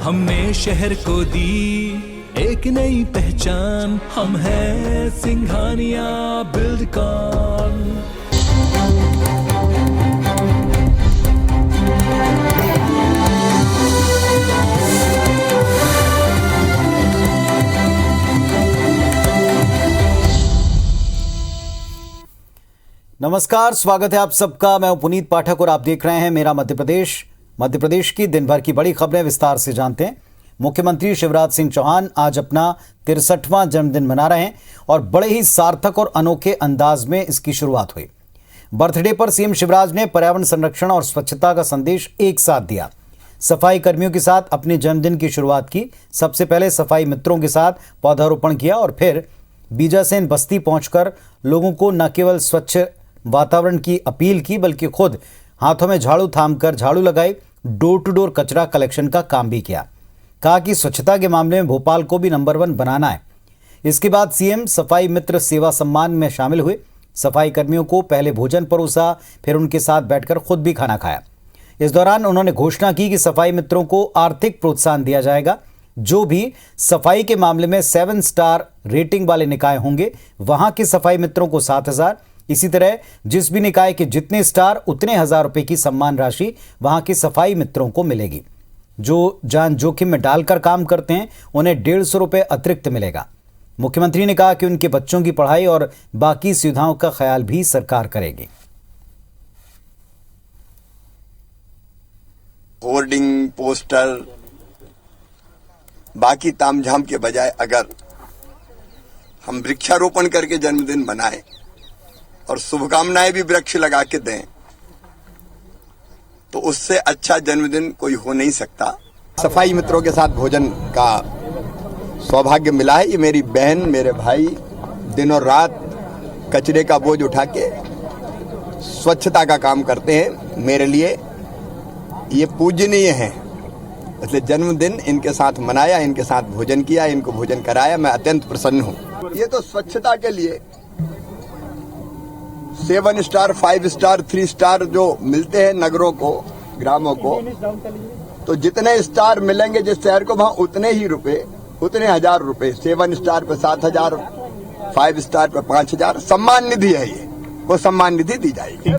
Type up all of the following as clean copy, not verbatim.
हमने शहर को दी एक नई पहचान, हम हैं सिंघानिया बिल्डकॉन। नमस्कार, स्वागत है आप सबका। मैं हूं पुनीत पाठक और आप देख रहे हैं मेरा मध्य प्रदेश। मध्य प्रदेश की दिन भर की बड़ी खबरें विस्तार से जानते हैं। मुख्यमंत्री शिवराज सिंह चौहान आज अपना 63वां जन्मदिन मना रहे हैं और बड़े ही सार्थक और अनोखे अंदाज में इसकी शुरुआत हुई। बर्थडे पर सीएम शिवराज ने पर्यावरण संरक्षण और स्वच्छता का संदेश एक साथ दिया। सफाई कर्मियों के साथ अपने जन्मदिन की शुरुआत की। सबसे पहले सफाई मित्रों के साथ पौधारोपण किया और फिर बीजासेन बस्ती पहुंचकर लोगों को न केवल स्वच्छ वातावरण की अपील की बल्कि खुद हाथों में झाड़ू थामकर झाड़ू लगाई, डोर टू डोर कचरा कलेक्शन का काम भी किया। कहा कि स्वच्छता के मामले में भोपाल को भी नंबर 1 बनाना है। इसके बाद सीएम सफाई मित्र सेवा सम्मान में शामिल हुए। सफाई कर्मियों को पहले भोजन परोसा, फिर उनके साथ बैठकर खुद भी खाना खाया। इस दौरान उन्होंने घोषणा की कि सफाई मित्रों को आर्थिक प्रोत्साहन दिया जाएगा। जो भी सफाई के मामले में 7 स्टार रेटिंग वाले निकाय होंगे वहां के सफाई मित्रों को 7,000, इसी तरह जिस भी निकाय के जितने स्टार उतने 1,000 रुपए की सम्मान राशि वहां के सफाई मित्रों को मिलेगी। जो जान जोखिम में डालकर काम करते हैं उन्हें 150 रुपए अतिरिक्त मिलेगा। मुख्यमंत्री ने कहा कि उनके बच्चों की पढ़ाई और बाकी सुविधाओं का ख्याल भी सरकार करेगी। होर्डिंग, पोस्टर, बाकी तामझाम के बजाय अगर हम वृक्षारोपण करके जन्मदिन मनाएं और शुभकामनाएं भी वृक्ष लगा के दें तो उससे अच्छा जन्मदिन कोई हो नहीं सकता। सफाई मित्रों के साथ भोजन का सौभाग्य मिला है। ये मेरी बहन, मेरे भाई दिन और रात कचरे का बोझ उठा के स्वच्छता का काम करते हैं। मेरे लिए ये पूजनीय है, इसलिए जन्मदिन इनके साथ मनाया, इनके साथ भोजन किया, इनको भोजन कराया। मैं अत्यंत प्रसन्न हूँ। ये तो स्वच्छता के लिए 7 स्टार, 5 स्टार, 3 स्टार जो मिलते हैं नगरों को, ग्रामों को, तो जितने स्टार मिलेंगे जिस शहर को वहां उतने ही रुपए, उतने 1,000 रुपए। 7 स्टार पे 7,000, 5 स्टार पे 5,000 सम्मान निधि है। ये वो सम्मान निधि दी जाएगी।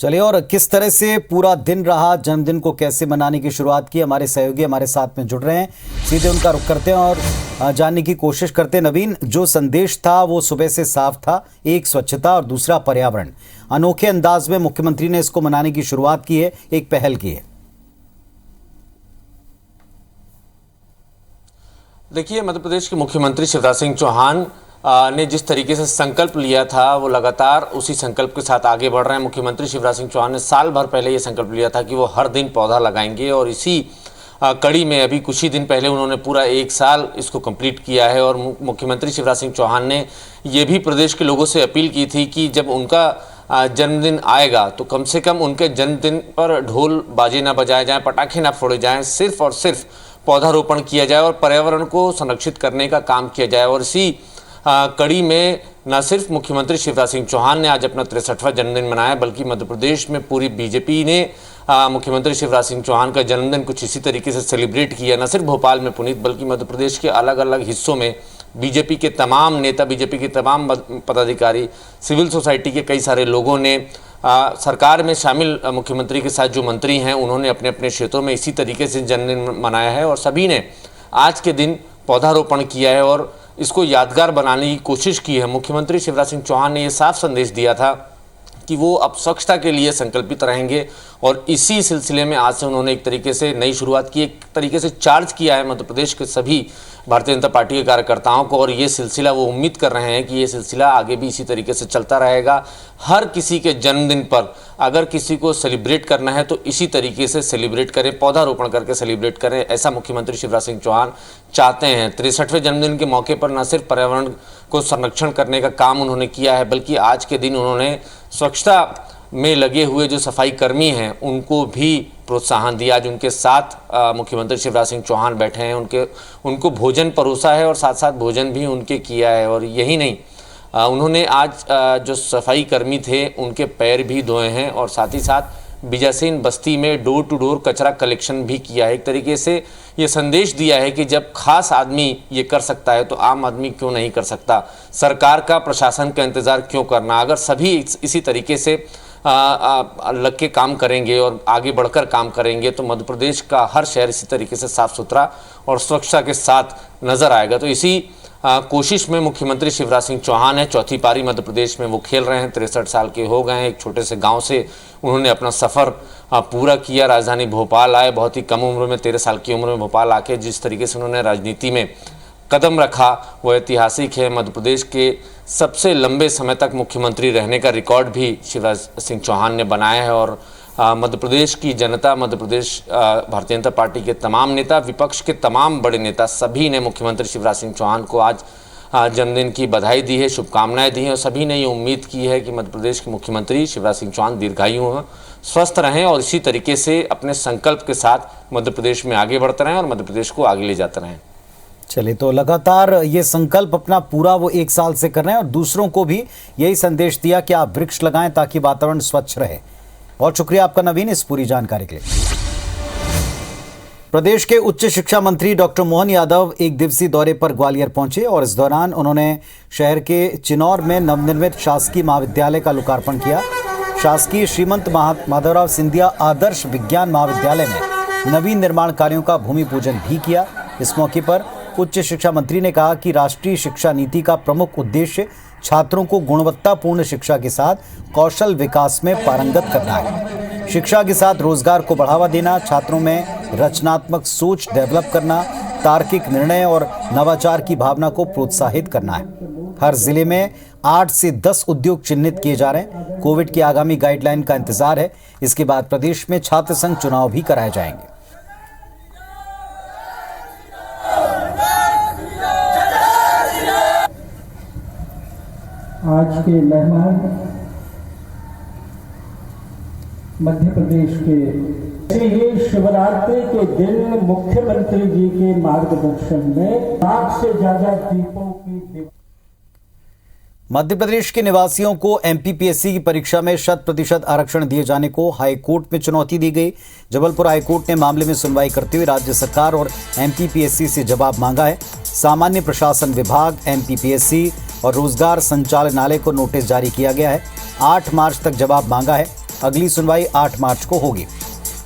चलिए, और किस तरह से पूरा दिन रहा, जन्मदिन को कैसे मनाने की शुरुआत की, हमारे सहयोगी हमारे साथ में जुड़ रहे हैं। सीधे उनका रुख करते हैं और जानने की कोशिश करते हैं। नवीन, जो संदेश था वो सुबह से साफ था, एक स्वच्छता और दूसरा पर्यावरण। अनोखे अंदाज में मुख्यमंत्री ने इसको मनाने की शुरुआत की है, एक पहल की है। देखिए, मध्य प्रदेश के मुख्यमंत्री शिवराज सिंह चौहान ने जिस तरीके से संकल्प लिया था वो लगातार उसी संकल्प के साथ आगे बढ़ रहे हैं। मुख्यमंत्री शिवराज सिंह चौहान ने साल भर पहले ये संकल्प लिया था कि वो हर दिन पौधा लगाएंगे और इसी कड़ी में अभी कुछ ही दिन पहले उन्होंने पूरा 1 साल इसको कंप्लीट किया है। और मुख्यमंत्री शिवराज सिंह चौहान ने ये भी प्रदेश के लोगों से अपील की थी कि जब उनका जन्मदिन आएगा तो कम से कम उनके जन्मदिन पर ढोल बाजे ना बजाए जाएँ, पटाखे ना फोड़े जाएँ, सिर्फ और सिर्फ पौधारोपण किया जाए और पर्यावरण को संरक्षित करने का काम किया जाए। और इसी कड़ी में न सिर्फ मुख्यमंत्री शिवराज सिंह चौहान ने आज अपना 63वां जन्मदिन मनाया बल्कि मध्य प्रदेश में पूरी बीजेपी ने मुख्यमंत्री शिवराज सिंह चौहान का जन्मदिन कुछ इसी तरीके से सेलिब्रेट किया। न सिर्फ भोपाल में पुनीत बल्कि मध्य प्रदेश के अलग अलग हिस्सों में बीजेपी के तमाम नेता, बीजेपी के तमाम पदाधिकारी, सिविल सोसाइटी के कई सारे लोगों ने सरकार में शामिल मुख्यमंत्री के साथ जो मंत्री हैं उन्होंने अपने अपने क्षेत्रों में इसी तरीके से जन्मदिन मनाया है और सभी ने आज के दिन पौधारोपण किया है और इसको यादगार बनाने की कोशिश की है। मुख्यमंत्री शिवराज सिंह चौहान ने ये साफ संदेश दिया था कि वो अब स्वच्छता के लिए संकल्पित रहेंगे और इसी सिलसिले में आज से उन्होंने एक तरीके से नई शुरुआत की, एक तरीके से चार्ज किया है मध्य प्रदेश के सभी भारतीय जनता पार्टी के कार्यकर्ताओं को। और ये सिलसिला वो उम्मीद कर रहे हैं कि ये सिलसिला आगे भी इसी तरीके से चलता रहेगा। हर किसी के जन्मदिन पर अगर किसी को सेलिब्रेट करना है तो इसी तरीके से सेलिब्रेट करें, पौधारोपण करके सेलिब्रेट करें, ऐसा मुख्यमंत्री शिवराज सिंह चौहान चाहते हैं। 63वें जन्मदिन के मौके पर न सिर्फ पर्यावरण को संरक्षण करने का काम उन्होंने किया है बल्कि आज के दिन उन्होंने स्वच्छता में लगे हुए जो सफाई कर्मी हैं उनको भी प्रोत्साहन दिया। आज उनके साथ मुख्यमंत्री शिवराज सिंह चौहान बैठे हैं, उनको भोजन परोसा है और साथ साथ भोजन भी उनके किया है। और यही नहीं, उन्होंने आज जो सफाई कर्मी थे उनके पैर भी धोए हैं और साथ ही साथ बीजासीन बस्ती में डोर टू डोर कचरा कलेक्शन भी किया है। एक तरीके से ये संदेश दिया है कि जब खास आदमी ये कर सकता है तो आम आदमी क्यों नहीं कर सकता, सरकार का प्रशासन का इंतज़ार क्यों करना। अगर सभी इसी तरीके से लग के काम करेंगे और आगे बढ़कर काम करेंगे तो मध्य प्रदेश का हर शहर इसी तरीके से साफ सुथरा और सुरक्षा के साथ नज़र आएगा। तो इसी कोशिश में मुख्यमंत्री शिवराज सिंह चौहान है, चौथी पारी मध्य प्रदेश में वो खेल रहे हैं। 63 साल के हो गए हैं। एक छोटे से गांव से उन्होंने अपना सफ़र पूरा किया, राजधानी भोपाल आए। बहुत ही कम उम्र में, 13 साल की उम्र में भोपाल आके जिस तरीके से उन्होंने राजनीति में कदम रखा वो ऐतिहासिक है। मध्य प्रदेश के सबसे लंबे समय तक मुख्यमंत्री रहने का रिकॉर्ड भी शिवराज सिंह चौहान ने बनाया है। और मध्य प्रदेश की जनता, मध्य प्रदेश भारतीय जनता पार्टी के तमाम नेता, विपक्ष के तमाम बड़े नेता, सभी ने मुख्यमंत्री शिवराज सिंह चौहान को आज जन्मदिन की बधाई दी है, शुभकामनाएं दी हैं। और सभी ने ये उम्मीद की है कि मध्य प्रदेश के मुख्यमंत्री शिवराज सिंह चौहान दीर्घायु हों, स्वस्थ रहें और इसी तरीके से अपने संकल्प के साथ मध्य प्रदेश में आगे बढ़ते रहें और मध्य प्रदेश को आगे ले जाते रहें। चलिए, तो लगातार ये संकल्प अपना पूरा वो 1 साल से कर रहे हैं और दूसरों को भी यही संदेश दिया कि आप वृक्ष लगाएं ताकि वातावरण स्वच्छ रहे। बहुत शुक्रिया आपका नवीन, इस पूरी जानकारी के लिए। प्रदेश के उच्च शिक्षा मंत्री डॉक्टर मोहन यादव एक दिवसीय दौरे पर ग्वालियर पहुंचे और इस दौरान उन्होंने शहर के चिनौर में नवनिर्मित शासकीय महाविद्यालय का लोकार्पण किया। शासकीय श्रीमंत माधवराव सिंधिया आदर्श विज्ञान महाविद्यालय में नवीन निर्माण कार्यों का भूमि पूजन भी किया। इस मौके पर उच्च शिक्षा मंत्री ने कहा कि राष्ट्रीय शिक्षा नीति का प्रमुख उद्देश्य छात्रों को गुणवत्तापूर्ण शिक्षा के साथ कौशल विकास में पारंगत करना है। शिक्षा के साथ रोजगार को बढ़ावा देना, छात्रों में रचनात्मक सोच डेवलप करना, तार्किक निर्णय और नवाचार की भावना को प्रोत्साहित करना है। हर जिले में 8 से 10 उद्योग चिन्हित किए जा रहे हैं। कोविड की आगामी गाइडलाइन का इंतजार है। इसके बाद प्रदेश में छात्र संघ चुनाव भी कराए जाएंगे। आज के मेहमान मध्य प्रदेश के ही शिवरात्रि के दिन मुख्यमंत्री जी के मार्गदर्शन में 8 से ज्यादा दीपों की मध्य प्रदेश के निवासियों को एमपीपीएससी की परीक्षा में 100% आरक्षण दिए जाने को हाईकोर्ट में चुनौती दी गई। जबलपुर हाईकोर्ट ने मामले में सुनवाई करते हुए राज्य सरकार और एमपीपीएससी से जवाब मांगा है। सामान्य प्रशासन विभाग, एमपीपीएससी और रोजगार संचालनालय को नोटिस जारी किया गया है। 8 मार्च तक जवाब मांगा है। अगली सुनवाई 8 मार्च को होगी।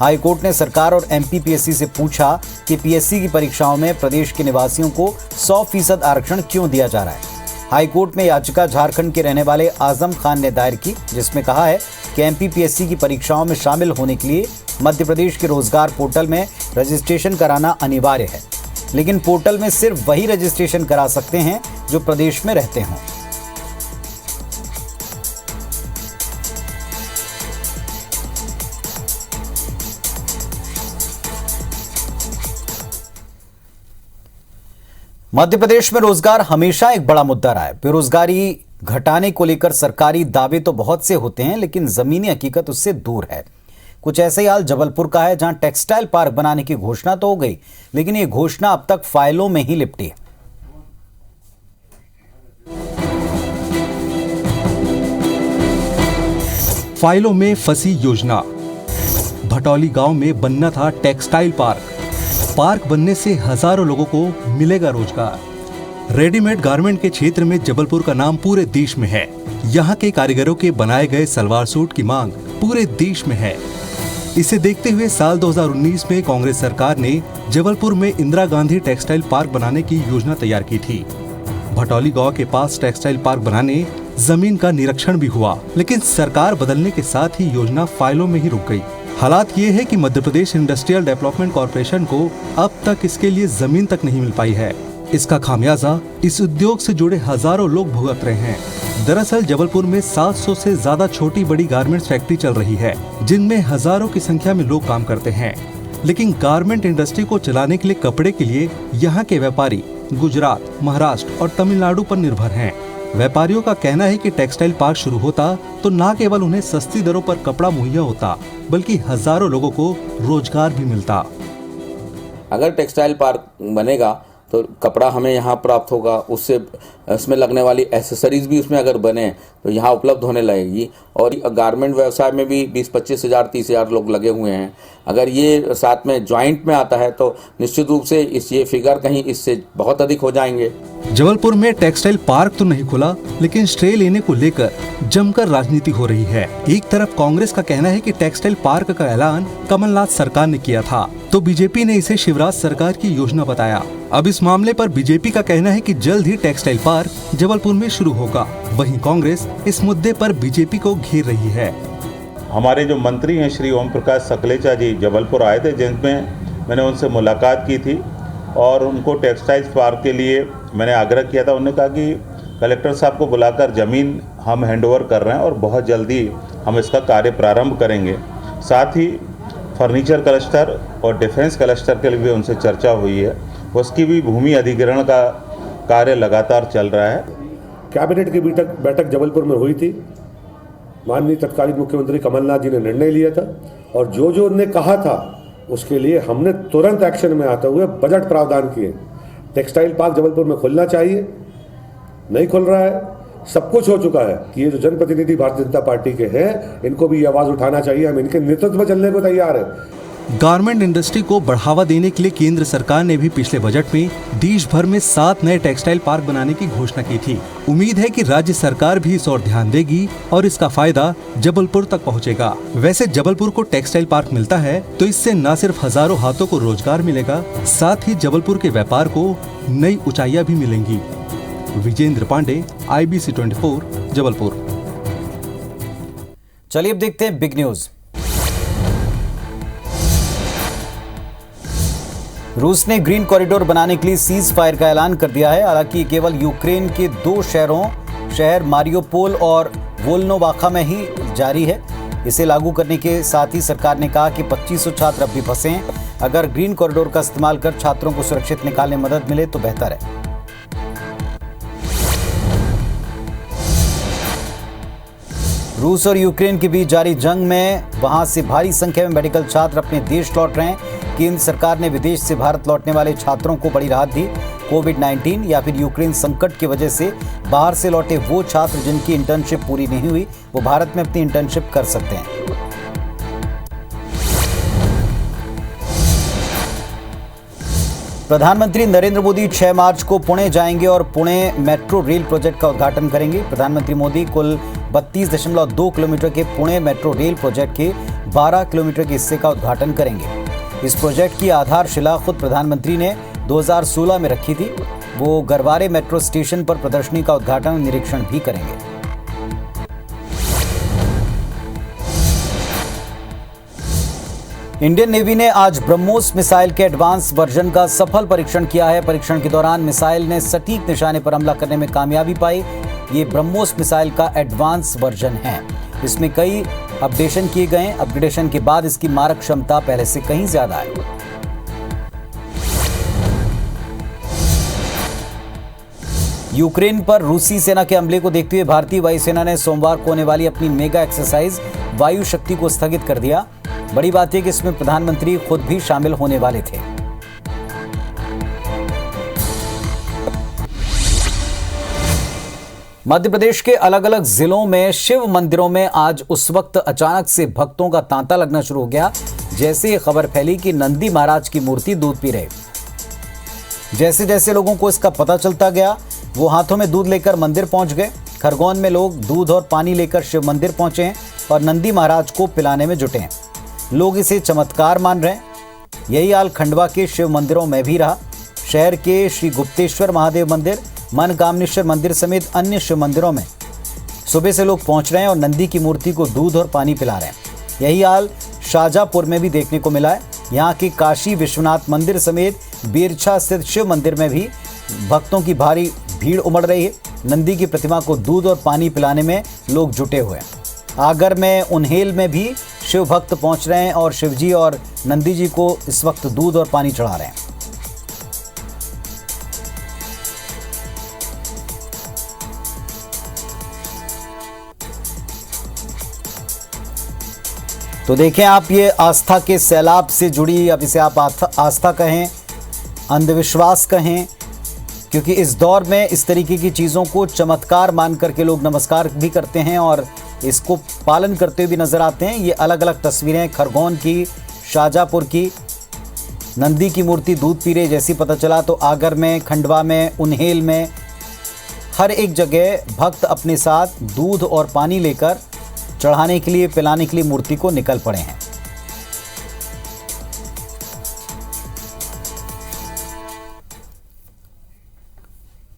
हाईकोर्ट ने सरकार और एमपीपीएससी से पूछा कि पीएससी की परीक्षाओं में प्रदेश के निवासियों को 100% आरक्षण क्यों दिया जा रहा है। हाईकोर्ट में याचिका झारखंड के रहने वाले आजम खान ने दायर की, जिसमें कहा है कि एमपीपीएससी की परीक्षाओं में शामिल होने के लिए मध्य प्रदेश के रोजगार पोर्टल में रजिस्ट्रेशन कराना अनिवार्य है, लेकिन पोर्टल में सिर्फ वही रजिस्ट्रेशन करा सकते हैं जो प्रदेश में रहते हों। मध्य प्रदेश में रोजगार हमेशा एक बड़ा मुद्दा रहा है। बेरोजगारी घटाने को लेकर सरकारी दावे तो बहुत से होते हैं, लेकिन जमीनी हकीकत उससे दूर है। कुछ ऐसे ही हाल जबलपुर का है, जहां टेक्सटाइल पार्क बनाने की घोषणा तो हो गई, लेकिन ये घोषणा अब तक फाइलों में ही लिपटी है। फाइलों में फंसी योजना। भटौली गांव में बनना था टेक्सटाइल पार्क। पार्क बनने से हजारों लोगों को मिलेगा रोजगार। रेडीमेड गारमेंट के क्षेत्र में जबलपुर का नाम पूरे देश में है। यहाँ के कारीगरों के बनाए गए सलवार सूट की मांग पूरे देश में है। इसे देखते हुए साल 2019 में कांग्रेस सरकार ने जबलपुर में इंदिरा गांधी टेक्सटाइल पार्क बनाने की योजना तैयार की थी। भटौली गांव के पास टेक्सटाइल पार्क बनाने जमीन का निरीक्षण भी हुआ, लेकिन सरकार बदलने के साथ ही योजना फाइलों में ही रुक गई। हालात ये है कि Madhya Pradesh industrial development corporation को अब तक इसके लिए जमीन तक नहीं मिल पाई है। इसका खामियाजा इस उद्योग से जुड़े हजारों लोग भुगत रहे हैं। दरअसल जबलपुर में 700 से ज्यादा छोटी बड़ी गारमेंट्स फैक्ट्री चल रही है, जिनमें हजारों की संख्या में लोग काम करते हैं। लेकिन गारमेंट इंडस्ट्री को चलाने के लिए कपड़े के लिए यहाँ के व्यापारी गुजरात, महाराष्ट्र और तमिलनाडु पर निर्भर हैं। व्यापारियों का कहना है कि टेक्सटाइल पार्क शुरू होता तो न केवल उन्हें सस्ती दरों पर कपड़ा मुहैया होता, बल्कि हजारों लोगों को रोजगार भी मिलता। अगर टेक्सटाइल पार्क बनेगा तो कपड़ा हमें यहाँ प्राप्त होगा, उससे उसमें लगने वाली एसेसरीज भी उसमें अगर बने तो यहाँ उपलब्ध होने लगेगी। और गारमेंट व्यवसाय में भी 20-25 हज़ार 30 हज़ार लोग लगे हुए हैं। अगर ये साथ में जॉइंट में आता है तो निश्चित रूप से ये फिगर कहीं इससे बहुत अधिक हो जाएंगे। जबलपुर में टेक्सटाइल पार्क तो नहीं खुला, लेकिन स्टे लेने को लेकर जमकर राजनीति हो रही है। एक तरफ कांग्रेस का कहना है कि टेक्सटाइल पार्क का ऐलान कमलनाथ सरकार ने किया था, तो बीजेपी ने इसे शिवराज सरकार की योजना बताया। अब इस मामले पर बीजेपी का कहना है कि जल्द ही टेक्सटाइल पार्क जबलपुर में शुरू होगा। वहीं कांग्रेस इस मुद्दे पर बीजेपी को घेर रही है। हमारे जो मंत्री हैं श्री ओम प्रकाश सकलेचा जी जबलपुर आए थे, जिनमें मैंने उनसे मुलाकात की थी और उनको टेक्सटाइल्स पार्क के लिए मैंने आग्रह किया था। उन्होंने कहा कि कलेक्टर साहब को बुलाकर ज़मीन हम हैंडओवर कर रहे हैं और बहुत जल्दी हम इसका कार्य प्रारंभ करेंगे। साथ ही फर्नीचर क्लस्टर और डिफेंस क्लस्टर के लिए भी उनसे चर्चा हुई है, उसकी भी भूमि अधिग्रहण का कार्य लगातार चल रहा है। कैबिनेट की बैठक जबलपुर में हुई थी। माननीय तत्कालीन मुख्यमंत्री कमलनाथ जी ने निर्णय लिया था और जो उन्होंने कहा था उसके लिए हमने तुरंत एक्शन में आते हुए बजट प्रावधान किए। टेक्सटाइल पार्क जबलपुर में खुलना चाहिए, नहीं खुल रहा है। सब कुछ हो चुका है कि ये जो जनप्रतिनिधि भारतीय जनता पार्टी के हैं, इनको भी ये आवाज़ उठाना चाहिए। हम इनके नेतृत्व में चलने को तैयार है। गारमेंट इंडस्ट्री को बढ़ावा देने के लिए केंद्र सरकार ने भी पिछले बजट में देश भर में 7 नए टेक्सटाइल पार्क बनाने की घोषणा की थी। उम्मीद है कि राज्य सरकार भी इस ओर ध्यान देगी और इसका फायदा जबलपुर तक पहुंचेगा। वैसे जबलपुर को टेक्सटाइल पार्क मिलता है तो इससे न सिर्फ हजारों हाथों को रोजगार मिलेगा, साथ ही जबलपुर के व्यापार को नई ऊंचाइयां भी मिलेंगी। विजेंद्र पांडे, IBC 24, जबलपुर। चलिए अब देखते हैं बिग न्यूज। रूस ने ग्रीन कॉरिडोर बनाने के लिए सीज फायर का ऐलान कर दिया है। हालांकि ये केवल यूक्रेन के 2 शहर मारियोपोल और वोल्नोवाखा में ही जारी है। इसे लागू करने के साथ ही सरकार ने कहा कि 2500 छात्र अब भी फंसे हैं। अगर ग्रीन कॉरिडोर का इस्तेमाल कर छात्रों को सुरक्षित निकालने में मदद मिले तो बेहतर है। रूस और यूक्रेन के बीच जारी जंग में वहां से भारी संख्या में मेडिकल छात्र अपने देश लौट रहे हैं। केंद्र सरकार ने विदेश से भारत लौटने वाले छात्रों को बड़ी राहत दी। कोविड-19 या फिर यूक्रेन संकट की वजह से बाहर से लौटे वो छात्र जिनकी इंटर्नशिप पूरी नहीं हुई, वो भारत में अपनी इंटर्नशिप कर सकते हैं। प्रधानमंत्री नरेंद्र मोदी 6 मार्च को पुणे जाएंगे और पुणे मेट्रो रेल प्रोजेक्ट का उद्घाटन करेंगे। प्रधानमंत्री मोदी कुल 32.2 किलोमीटर के पुणे मेट्रो रेल प्रोजेक्ट के 12 किलोमीटर के हिस्से का उद्घाटन करेंगे। इस प्रोजेक्ट की आधारशिला खुद प्रधानमंत्री ने 2016 में रखी थी। वो गरवारे मेट्रो स्टेशन पर प्रदर्शनी का उद्घाटन और निरीक्षण भी करेंगे। इंडियन नेवी ने आज ब्रह्मोस मिसाइल के एडवांस वर्जन का सफल परीक्षण किया है। परीक्षण के दौरान मिसाइल ने सटीक निशाने पर हमला करने में कामयाबी पाई। ये ब्रह्मोस मिसाइल का एडवांस वर्जन है। इसमें कई अपडेशन किए गए। अपग्रेडेशन के बाद इसकी मारक क्षमता पहले से कहीं ज्यादा है। यूक्रेन पर रूसी सेना के हमले को देखते हुए भारतीय वायुसेना ने सोमवार को होने वाली अपनी मेगा एक्सरसाइज वायु शक्ति को स्थगित कर दिया। बड़ी बात यह कि इसमें प्रधानमंत्री खुद भी शामिल होने वाले थे। मध्य प्रदेश के अलग अलग जिलों में शिव मंदिरों में आज उस वक्त अचानक से भक्तों का तांता लगना शुरू हो गया जैसे ये खबर फैली कि नंदी महाराज की मूर्ति दूध पी रहे। जैसे जैसे लोगों को इसका पता चलता गया, वो हाथों में दूध लेकर मंदिर पहुंच गए। खरगोन में लोग दूध और पानी लेकर शिव मंदिर पहुंचे हैं और नंदी महाराज को पिलाने में जुटे हैं। लोग इसे चमत्कार मान रहे हैं। यही हाल खंडवा के शिव मंदिरों में भी रहा। शहर के श्री गुप्तेश्वर महादेव मंदिर, मनकामनेश्वर मंदिर समेत अन्य शिव मंदिरों में सुबह से लोग पहुंच रहे हैं और नंदी की मूर्ति को दूध और पानी पिला रहे हैं। यही हाल शाहजहांपुर में भी देखने को मिला है। यहाँ के काशी विश्वनाथ मंदिर समेत बीरछा स्थित शिव मंदिर में भी भक्तों की भारी भीड़ उमड़ रही है। नंदी की प्रतिमा को दूध और पानी पिलाने में लोग जुटे हुए हैं। आगर में उन्हेल में भी शिव भक्त पहुंच रहे हैं और शिवजी और नंदी जी को इस वक्त दूध और पानी चढ़ा रहे हैं। तो देखें आप, ये आस्था के सैलाब से जुड़ी, अब इसे आप आस्था कहें, अंधविश्वास कहें क्योंकि इस दौर में इस तरीके की चीज़ों को चमत्कार मान करके लोग नमस्कार भी करते हैं और इसको पालन करते हुए भी नजर आते हैं। ये अलग अलग तस्वीरें खरगोन की, शाहजहाँपुर की, नंदी की मूर्ति दूध पी रही जैसी पता चला तो आगर में, खंडवा में, उन्हेल में, हर एक जगह भक्त अपने साथ दूध और पानी लेकर चढ़ाने के लिए, पिलाने के लिए मूर्ति को निकल पड़े हैं।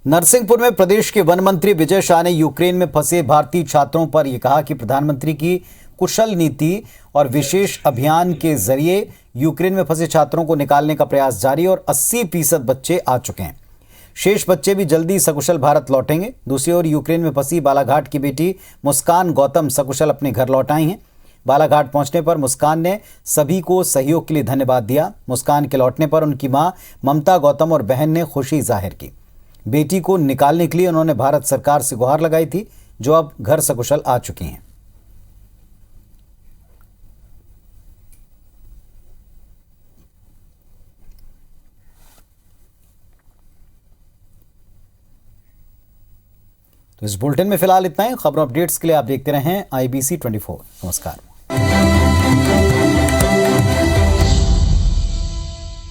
नरसिंहपुर में प्रदेश के वन मंत्री विजय शाह ने यूक्रेन में फंसे भारतीय छात्रों पर यह कहा कि प्रधानमंत्री की कुशल नीति और विशेष अभियान के जरिए यूक्रेन में फंसे छात्रों को निकालने का प्रयास जारी और 80% बच्चे आ चुके हैं। शेष बच्चे भी जल्दी सकुशल भारत लौटेंगे। दूसरी ओर यूक्रेन में फंसी बालाघाट की बेटी मुस्कान गौतम सकुशल अपने घर लौट आई हैं। बालाघाट पहुंचने पर मुस्कान ने सभी को सहयोग के लिए धन्यवाद दिया। मुस्कान के लौटने पर उनकी मां ममता गौतम और बहन ने खुशी जाहिर की। बेटी को निकालने के लिए उन्होंने भारत सरकार से गुहार लगाई थी, जो अब घर सकुशल आ चुकी हैं। तो इस बुलेटिन में फिलहाल इतना ही। खबरों अपडेट्स के लिए आप देखते रहें IBC 24। नमस्कार।